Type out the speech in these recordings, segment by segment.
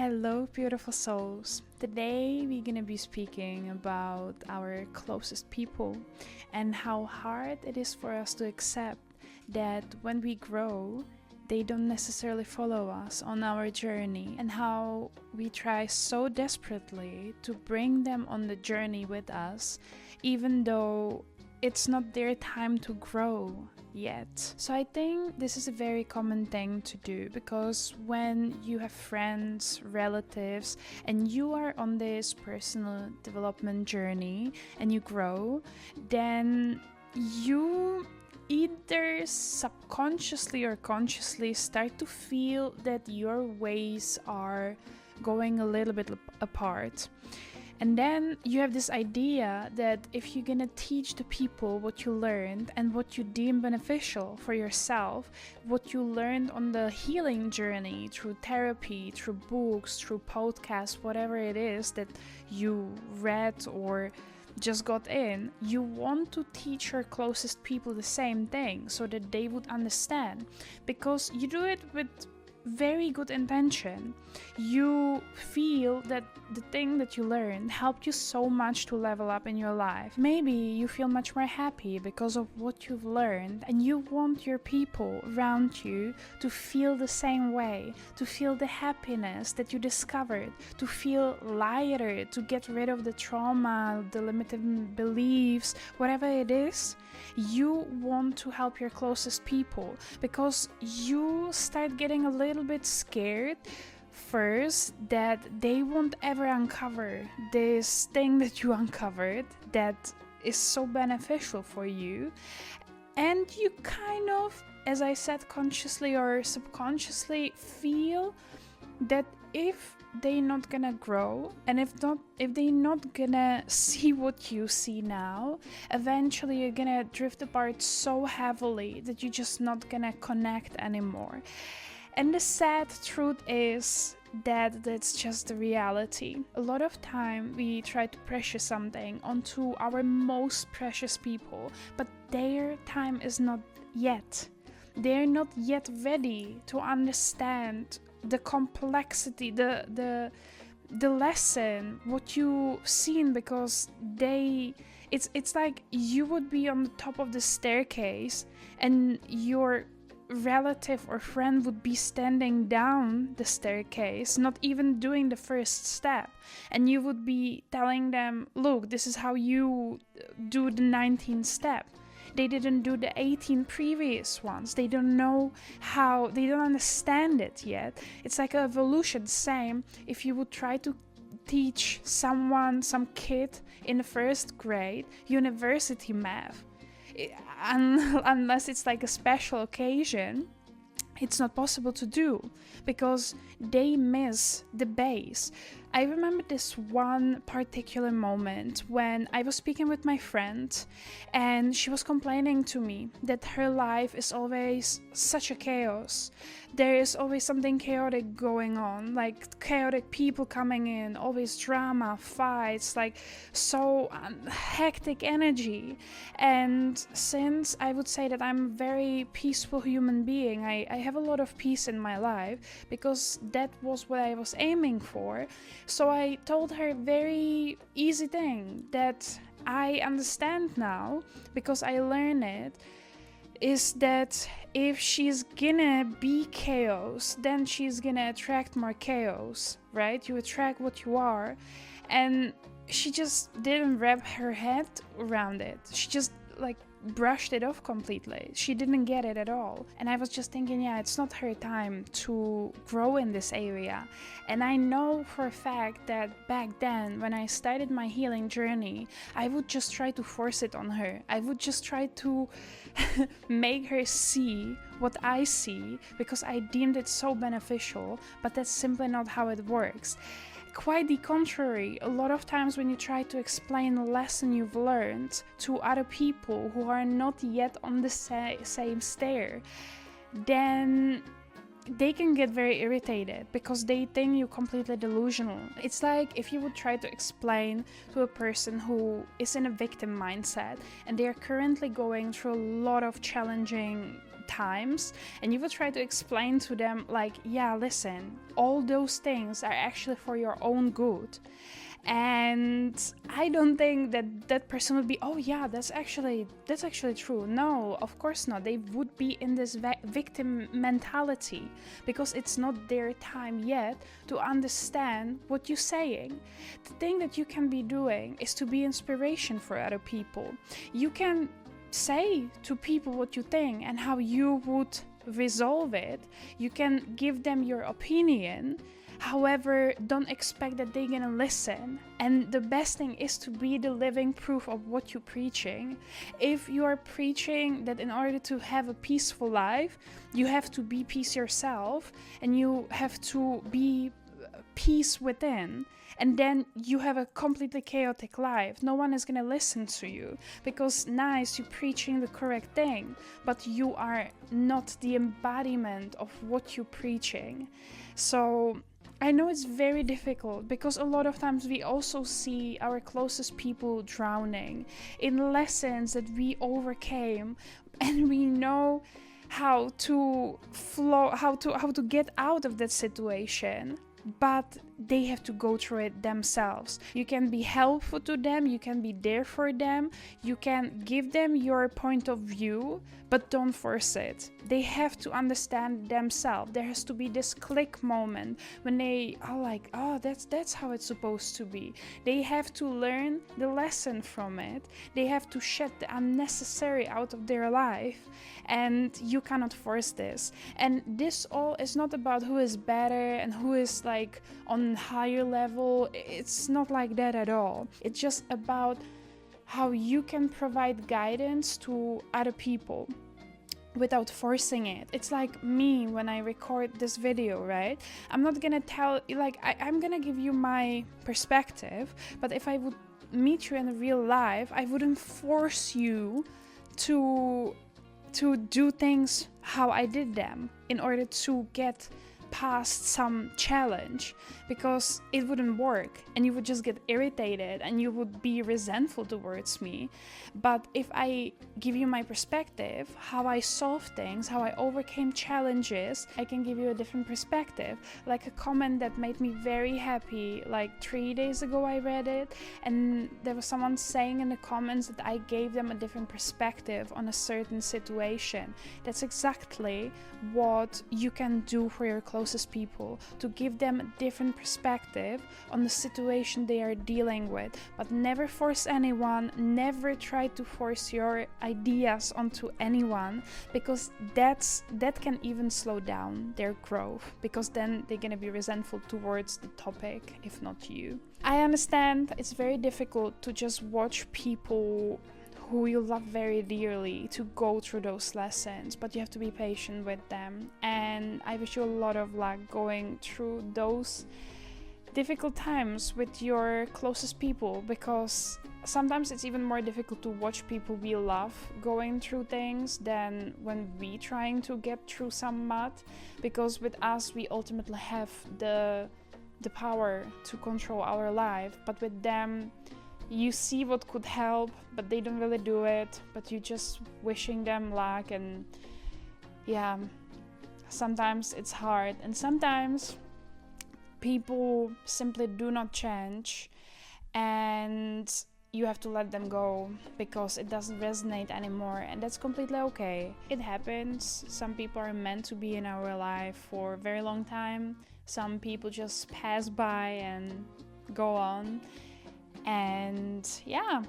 Hello, beautiful souls. Today we're gonna be speaking about our closest people and how hard it is for us to accept that when we grow, they don't necessarily follow us on our journey, and how we try so desperately to bring them on the journey with us, even though it's not their time to grow yet. So I think this is a very common thing to do, because when you have friends, relatives, and you are on this personal development journey and you grow, then you either subconsciously or consciously start to feel that your ways are going a little bit apart. And then you have this idea that if you're gonna teach the people what you learned and what you deem beneficial for yourself, what you learned on the healing journey through therapy, through books, through podcasts, whatever it is that you read or just got in, you want to teach your closest people the same thing so that they would understand, because you do it with very good intention. You feel that the thing that you learned helped you so much to level up in your life. Maybe you feel much more happy because of what you've learned, and you want your people around you to feel the same way, to feel the happiness that you discovered, to feel lighter, to get rid of the trauma, the limiting beliefs, whatever it is. You want to help your closest people because you start getting a little bit scared first that they won't ever uncover this thing that you uncovered that is so beneficial for you. And you kind of, as I said, consciously or subconsciously feel that if they not gonna grow, and if they not gonna see what you see now, eventually you're gonna drift apart so heavily that you're just not gonna connect anymore. And the sad truth is that that's just the reality. A lot of time we try to pressure something onto our most precious people, but their time is not yet. They're not yet ready to understand the complexity, the lesson, what you've seen, because it's like you would be on the top of the staircase and your relative or friend would be standing down the staircase, not even doing the first step, and you would be telling them, look, this is how you do the 19th step. They didn't do the 18 previous ones. They don't know how, they don't understand it yet. It's like an evolution. Same if you would try to teach someone, some kid in the first grade, university math. Unless it's like a special occasion, it's not possible to do because they miss the base. I remember this one particular moment when I was speaking with my friend, and she was complaining to me that her life is always such a chaos. There is always something chaotic going on, like chaotic people coming in, always drama, fights, like so hectic energy. And since I would say that I'm a very peaceful human being, I have a lot of peace in my life because that was what I was aiming for. So I told her a very easy thing that I understand now because I learned it, is that if she's gonna be chaos, then she's gonna attract more chaos, right? You attract what you are. And she just didn't wrap her head around it. She just like brushed it off completely. She didn't get it at all. And I was just thinking, yeah, it's not her time to grow in this area. And I know for a fact that back then, when I started my healing journey, I would just try to force it on her. I would just try to make her see what I see because I deemed it so beneficial, but that's simply not how it works. Quite the contrary, a lot of times when you try to explain a lesson you've learned to other people who are not yet on the same stair, then they can get very irritated because they think you're completely delusional. It's like if you would try to explain to a person who is in a victim mindset and they are currently going through a lot of challenging times, and you will try to explain to them like, yeah, listen, all those things are actually for your own good. And I don't think that that person would be, oh yeah, that's actually true. No, of course not. They would be in this victim mentality because it's not their time yet to understand what you're saying. The thing that you can be doing is to be inspiration for other people. You can say to people what you think and how you would resolve it. You can give them your opinion. However, don't expect that they're gonna listen. And the best thing is to be the living proof of what you're preaching. If you are preaching that in order to have a peaceful life, you have to be peace yourself and you have to be peace within, and then you have a completely chaotic life. No one is gonna listen to you because nice, you're preaching the correct thing, but you are not the embodiment of what you're preaching. So I know it's very difficult because a lot of times we also see our closest people drowning in lessons that we overcame, and we know how to get out of that situation, but they have to go through it themselves. You can be helpful to them, you can be there for them, you can give them your point of view, but don't force it. They have to understand themselves. There has to be this click moment when they are like, oh, that's how it's supposed to be. They have to learn the lesson from it. They have to shed the unnecessary out of their life, and you cannot force this. And this all is not about who is better and who is like on higher level. It's not like that at all. It's just about how you can provide guidance to other people without forcing it. It's like me when I record this video, right? I'm not gonna tell, like, I'm gonna give you my perspective, but if I would meet you in real life, I wouldn't force you to do things how I did them in order to get past some challenge, because it wouldn't work and you would just get irritated and you would be resentful towards me. But if I give you my perspective, how I solve things, how I overcame challenges, I can give you a different perspective. Like a comment that made me very happy, like 3 days ago I read it, and there was someone saying in the comments that I gave them a different perspective on a certain situation. That's exactly what you can do for your closest people, to give them a different perspective on the situation they are dealing with. But never force anyone, never try to force your ideas onto anyone, because that can even slow down their growth, because then they're gonna be resentful towards the topic, if not you. I understand it's very difficult to just watch people who you love very dearly to go through those lessons, but you have to be patient with them. And I wish you a lot of luck going through those difficult times with your closest people, because sometimes it's even more difficult to watch people we love going through things than when we trying to get through some mud, because with us we ultimately have the power to control our life, but with them you see what could help, but they don't really do it, but you just wishing them luck. And yeah, sometimes it's hard, and sometimes people simply do not change, and you have to let them go because it doesn't resonate anymore, and that's completely okay. It happens. Some people are meant to be in our life for a very long time. Some people just pass by and go on. And yeah,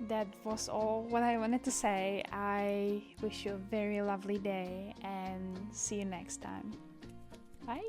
that was all what I wanted to say. I wish you a very lovely day and see you next time. Bye.